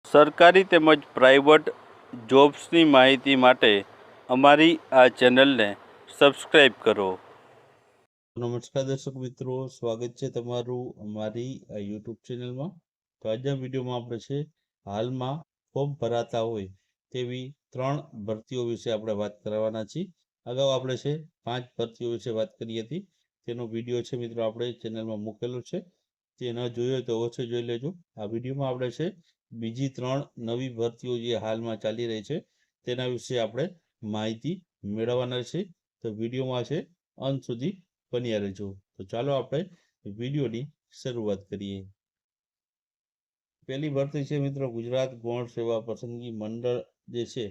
સરકારી તેમજ પ્રાઇવેટ જોબ્સની માહિતી માટે અમારી આ ચેનલને સબસ્ક્રાઈબ કરો. નમસ્કાર દર્શક મિત્રો, સ્વાગત છે તમારું અમારી આ યુટ્યુબ ચેનલમાં. તો આજના વિડીયોમાં આપણે છે હાલમાં ફોર્મ ભરાતા હોય તેવી 3 ભરતીઓ વિશે આપણે વાત કરવાના છીએ. અગાઉ આપણે છે 5 ભરતીઓ વિશે વાત કરી હતી. તેનો વિડીયો છે મિત્રો આપણે ચેનલમાં મૂકેલો છે. તે ન જોયો તો અવશ્ય જોઈ લેજો. આ વિડીયોમાં આપણે છે બીજી 3 નવી ભરતીઓ જે હાલમાં ચાલી રહી છે તેના વિશે આપણે માહિતી મેળવવાના છે. તો વિડીયોમાં છે અંત સુધી બન્યા રહેજો. તો ચાલો આપણે વિડીયોની શરૂઆત કરીએ. પહેલી ભરતી છે મિત્રો ગુજરાત ગૌણ સેવા પસંદગી મંડળ જે છે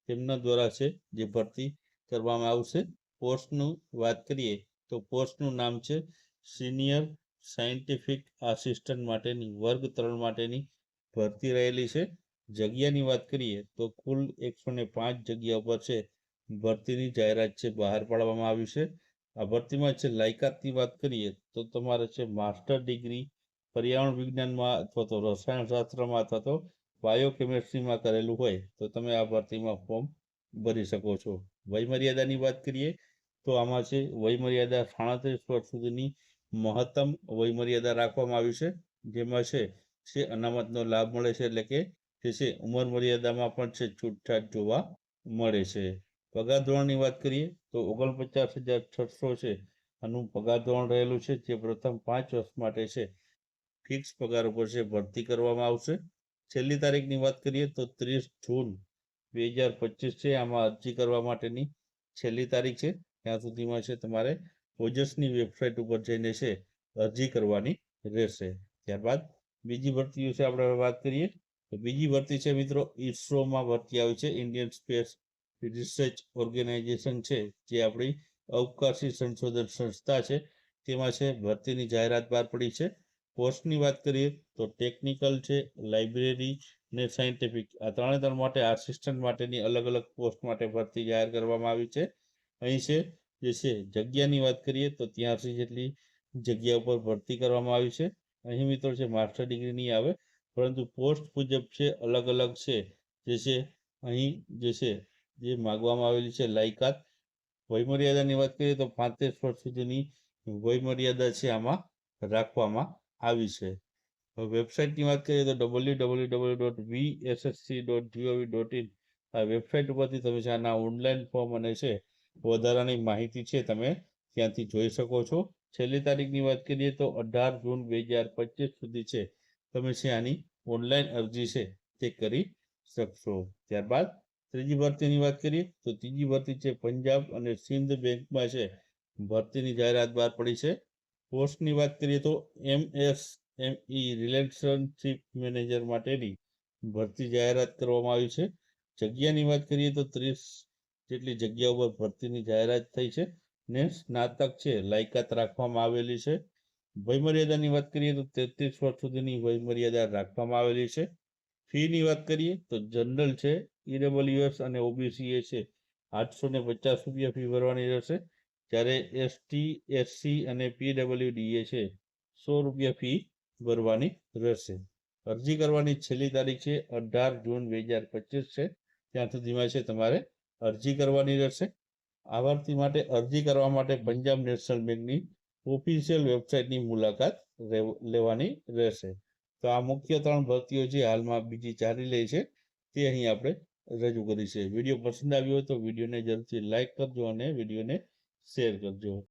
તેમના દ્વારા છે જે ભરતી કરવામાં આવશે. પોસ્ટનું વાત કરીએ તો પોસ્ટનું નામ છે સિનિયર સાયન્ટિફિક આસિસ્ટન્ટ માટેની વર્ગ 3 માટેની ભરતી રહેલી છે. જગ્યાની વાત કરીએ તો કુલ 105 જગ્યા પર છે ભરતીની જાહેરાત છે બહાર પાડવામાં આવી છે. આ ભરતીમાં છે લાયકાતની વાત કરીએ તો તમારે છે માસ્ટર ડિગ્રી પર્યાવરણ વિજ્ઞાનમાં અથવા તો રસાયણશાસ્ત્રમાં અથવા તો બાયોકેમિસ્ટ્રીમાં કરેલું હોય તો તમે આ ભરતીમાં ફોર્મ ભરી શકો છો. વયમર્યાદાની વાત કરીએ તો આમાં છે વયમર્યાદા 37 વર્ષ સુધીની મહત્તમ વયમર્યાદા રાખવામાં આવી છે. જેમાં છે અનામતનો લાભ મળે છે, એટલે કે જે છે ઉંમર મર્યાદામાં પણ છે છૂટછાટ જોવા મળે છે. પગાર ધોરણની વાત કરીએ તો 49,600 છે આનું પગાર ધોરણ રહેલું છે, જે પ્રથમ 5 વર્ષ માટે છે ફિક્સ પગાર ઉપર છે ભરતી કરવામાં આવશે. છેલ્લી તારીખની વાત કરીએ તો 30 જૂન 2025 છે આમાં અરજી કરવા માટેની છેલ્લી તારીખ છે. ત્યાં સુધીમાં છે તમારે ઓજસની વેબસાઇટ ઉપર જઈને છે અરજી કરવાની રહેશે. ત્યારબાદ બીજી ભરતી વિશે આપણે વાત કરીએ તો બીજી ભરતી છે મિત્રો ઇસરોમાં ભરતી આવી છે. ઇન્ડિયન સ્પેસ રિસર્ચ ઓર્ગેનાઇઝેશન છે જે આપણી અવકાશી સંશોધન સંસ્થા છે તેમાં છે ભરતીની જાહેરાત બહાર પડી છે. પોસ્ટની વાત કરીએ તો ટેકનિકલ છે, લાઇબ્રેરી ને સાયન્ટિફિક આ 3 માટે આસિસ્ટન્ટ માટેની અલગ અલગ પોસ્ટ માટે ભરતી જાહેર કરવામાં આવી છે. અહીં છે જે છે જગ્યાની વાત કરીએ તો 83 જેટલી જગ્યા ઉપર ભરતી કરવામાં આવી છે. અહીં મિત્રો છે માસ્ટર ડિગ્રી નહીં આવે, પરંતુ પોસ્ટ મુજબ છે અલગ અલગ છે જે છે અહીં જે છે જે માગવામાં આવેલી છે લાયકાત. વયમર્યાદાની વાત કરીએ તો 35 વર્ષ સુધીની વયમર્યાદા છે આમાં રાખવામાં આવી છે. વેબસાઇટની વાત કરીએ તો www.vssc.gov.in આ વેબસાઇટ ઉપરથી તમે છે આના ઓનલાઈન ફોર્મ અને છે વધારાની માહિતી છે તમે ત્યાંથી જોઈ શકો છો. છેલ્લી તારીખની વાત કરીએ તો 18 જૂન 2025 સુધી છે તમે છે આની ઓનલાઈન અરજી છે તે કરી શકશો. ત્યારબાદ ત્રીજી ભરતીની વાત કરીએ તો ત્રીજી ભરતી છે પંજાબ અને સિંધ બેંકમાં છે ભરતીની જાહેરાત બહાર પડી છે. પોસ્ટની વાત કરીએ તો MSME રિલેશનશિપ મેનેજર માટેની ભરતી જાહેરાત કરવામાં આવી છે. જગ્યાની વાત કરીએ તો 30 જેટલી જગ્યા ઉપર ભરતીની જાહેરાત થઈ છે ને સ્નાતક છે લાયકાત રાખવામાં આવેલી છે. વયમર્યાદાની વાત કરીએ તો 33 વર્ષ સુધીની વયમર્યાદા રાખવામાં આવેલી છે. ફીની વાત કરીએ તો જનરલ છે, EWS અને OBC એ છે 850 રૂપિયા ફી ભરવાની રહેશે, જ્યારે ST, SC અને PWD એ છે 100 રૂપિયા ફી ભરવાની રહેશે. અરજી કરવાની છેલ્લી તારીખ છે 18 જૂન 2025 છે. ત્યાં સુધીમાં છે તમારે અરજી કરવાની રહેશે. આ ભરતી માટે અરજી કરવા માટે પંજાબ નેશનલ બેંકની ઓફિશિયલ વેબસાઇટની મુલાકાત લેવાની રહેશે. તો આ મુખ્ય 3 ભરતીઓ છે હાલમાં બીજી ચાલી રહી છે તે અહીં આપણે રજૂ કરી છે. વિડીયો પસંદ આવ્યો હોય તો વિડીયોને જરૂરથી લાઈક કરજો અને વિડીયોને શેર કરજો.